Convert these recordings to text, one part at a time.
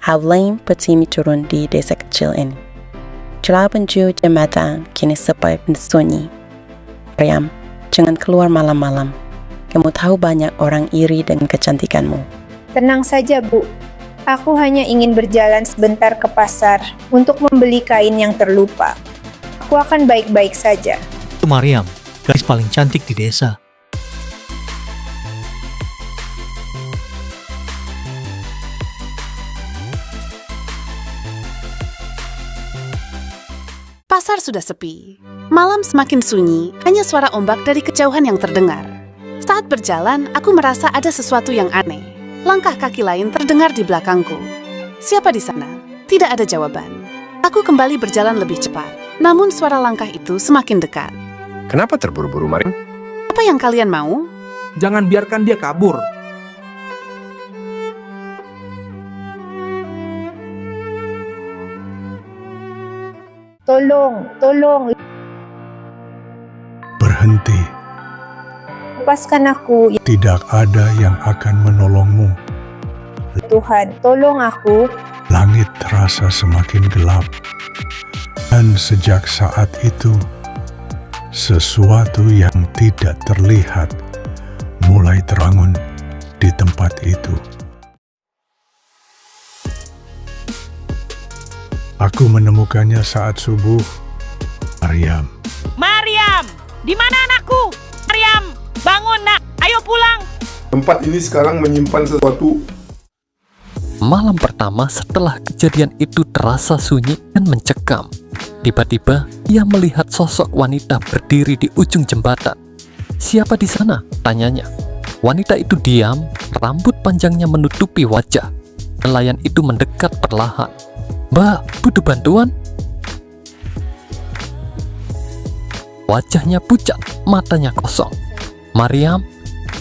Aulin Petimi turun di desa kecil ini. Celah penjuru jembatan kini sepi dan sunyi. Maryam, jangan keluar malam-malam. Kamu tahu banyak orang iri dengan kecantikanmu. Tenang saja, Bu. Aku hanya ingin berjalan sebentar ke pasar untuk membeli kain yang terlupa. Aku akan baik-baik saja. Itu Maryam, gadis paling cantik di desa. Pasar sudah sepi. Malam semakin sunyi, hanya suara ombak dari kejauhan yang terdengar. Saat berjalan, aku merasa ada sesuatu yang aneh. Langkah kaki lain terdengar di belakangku. Siapa di sana? Tidak ada jawaban. Aku kembali berjalan lebih cepat. Namun suara langkah itu semakin dekat. Kenapa terburu-buru, Maryam? Apa yang kalian mau? Jangan biarkan dia kabur. Tolong. Berhenti. Lepaskan aku, ya Tidak ada yang akan menolongmu. Tuhan. Tolong aku. Langit terasa semakin gelap. Dan sejak saat itu, sesuatu yang tidak terlihat mulai terbangun di tempat itu. Aku menemukannya saat subuh. Maryam. Maryam, di mana anakku? Maryam, bangun nak, ayo pulang. Tempat ini sekarang menyimpan sesuatu. Malam pertama setelah kejadian itu terasa sunyi dan mencekam. Tiba-tiba, ia melihat sosok wanita berdiri di ujung jembatan. Siapa di sana? Tanyanya. Wanita itu diam, rambut panjangnya menutupi wajah. Nelayan itu mendekat perlahan. Mbak, butuh bantuan? Wajahnya pucat, matanya kosong. Maryam,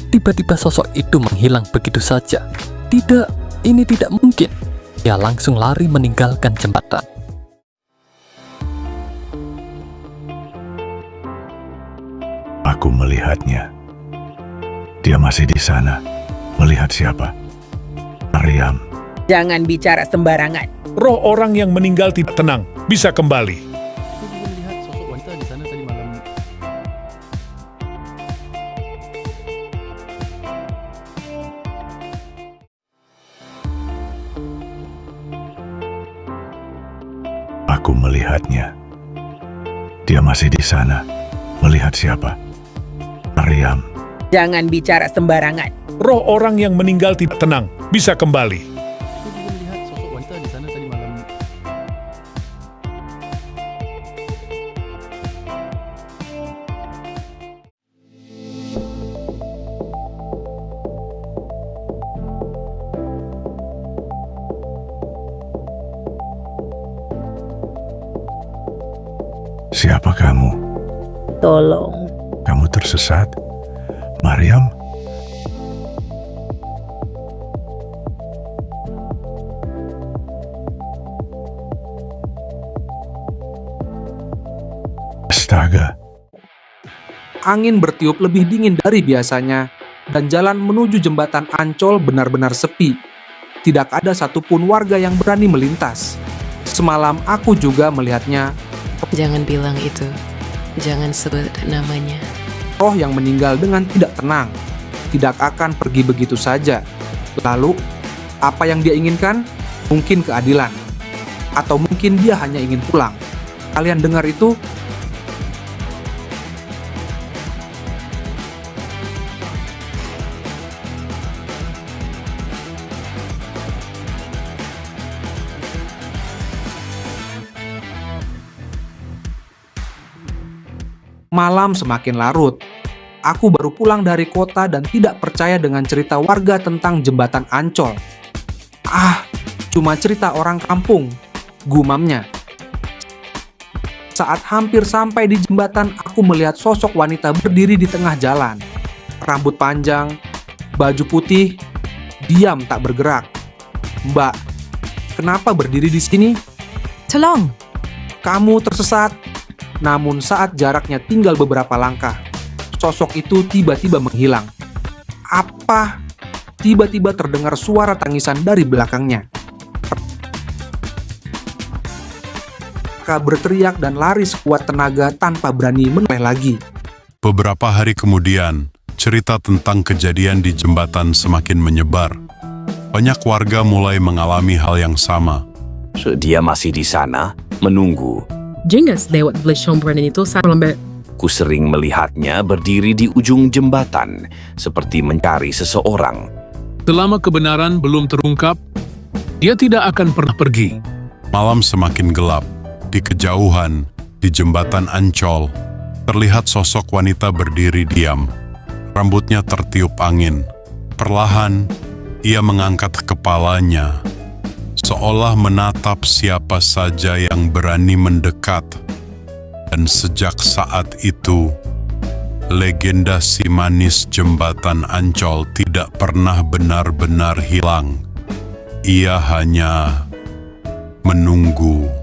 tiba-tiba sosok itu menghilang begitu saja. Tidak, ini tidak mungkin. Dia langsung lari meninggalkan jembatan. Aku melihatnya. Dia masih di sana. Melihat siapa? Maryam. Jangan bicara sembarangan. Roh orang yang meninggal tidak tenang, bisa kembali. Aku juga melihat sosok wanita di sana tadi malam. Aku melihatnya. Dia masih di sana. Melihat siapa? Maryam. Jangan bicara sembarangan. Roh orang yang meninggal tidak tenang, bisa kembali. Aku juga melihat sosok wanita di sana tadi malam. Siapa kamu? Tolong. Kamu tersesat? Maryam? Astaga. Angin bertiup lebih dingin dari biasanya, dan jalan menuju jembatan Ancol benar-benar sepi. Tidak ada satupun warga yang berani melintas. Semalam aku juga melihatnya. Jangan bilang itu. Jangan sebut namanya. Roh yang meninggal dengan tidak tenang. Tidak akan pergi begitu saja. Lalu, apa yang dia inginkan? Mungkin keadilan. Atau mungkin dia hanya ingin pulang. Kalian dengar itu? Malam semakin larut. Aku baru pulang dari kota dan tidak percaya dengan cerita warga tentang jembatan Ancol. Cuma cerita orang kampung, gumamnya. Saat hampir sampai di jembatan, aku melihat sosok wanita berdiri di tengah jalan. Rambut panjang, baju putih, diam tak bergerak. Mbak, kenapa berdiri di sini? Tolong. Kamu tersesat. Namun saat jaraknya tinggal beberapa langkah, sosok itu tiba-tiba menghilang. Tiba-tiba terdengar suara tangisan dari belakangnya. Raka berteriak dan lari sekuat tenaga tanpa berani menoleh lagi. Beberapa hari kemudian, cerita tentang kejadian di jembatan semakin menyebar. Banyak warga mulai mengalami hal yang sama. Dia masih di sana, menunggu. Jenggas lewat Vleshombrand itu saat lembar. Ku sering melihatnya berdiri di ujung jembatan, seperti mencari seseorang. Selama kebenaran belum terungkap, dia tidak akan pernah pergi. Malam semakin gelap. Di kejauhan, di jembatan Ancol, terlihat sosok wanita berdiri diam. Rambutnya tertiup angin. Perlahan, ia mengangkat kepalanya, seolah menatap siapa saja yang berani mendekat. Dan sejak saat itu, legenda si manis jembatan Ancol tidak pernah benar-benar hilang. Ia hanya menunggu.